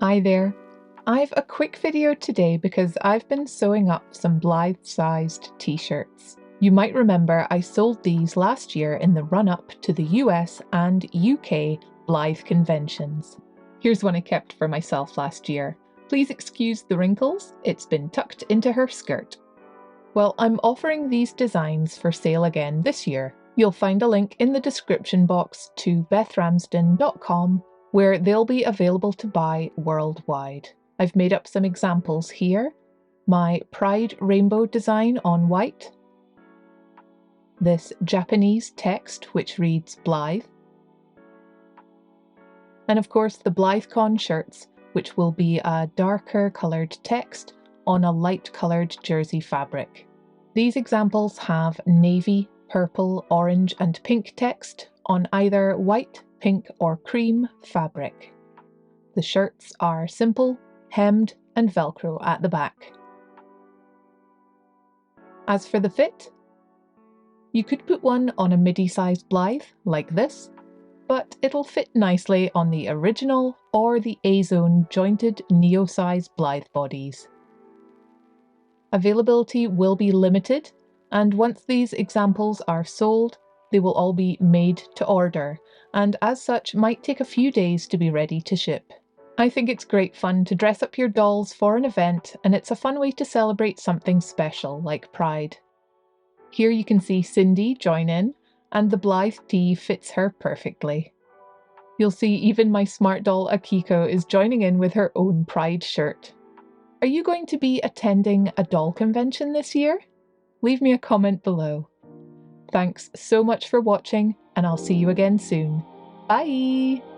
Hi there. I've a quick video today because I've been sewing up some Blythe-sized t-shirts. You might remember I sold these last year in the run-up to the US and UK Blythe Conventions. Here's one I kept for myself last year. Please excuse the wrinkles, it's been tucked into her skirt. Well, I'm offering these designs for sale again this year. You'll find a link in the description box to bethramsden.com where they'll be available to buy worldwide. I've made up some examples here. My Pride rainbow design on white. This Japanese text which reads Blythe. And of course the BlytheCon shirts, which will be a darker coloured text on a light coloured jersey fabric. These examples have navy, purple, orange and pink text on either white, pink or cream fabric. The shirts are simple, hemmed and velcro at the back. As for the fit, you could put one on a midi-sized Blythe like this, but it'll fit nicely on the original or the A-zone jointed neo-size Blythe bodies. Availability will be limited, and once these examples are sold, they will all be made to order, and as such might take a few days to be ready to ship. I think it's great fun to dress up your dolls for an event, and it's a fun way to celebrate something special like Pride. Here you can see Cindy join in, and the Blythe tee fits her perfectly. You'll see even my smart doll Akiko is joining in with her own Pride shirt. Are you going to be attending a doll convention this year? Leave me a comment below. Thanks so much for watching, and I'll see you again soon. Bye!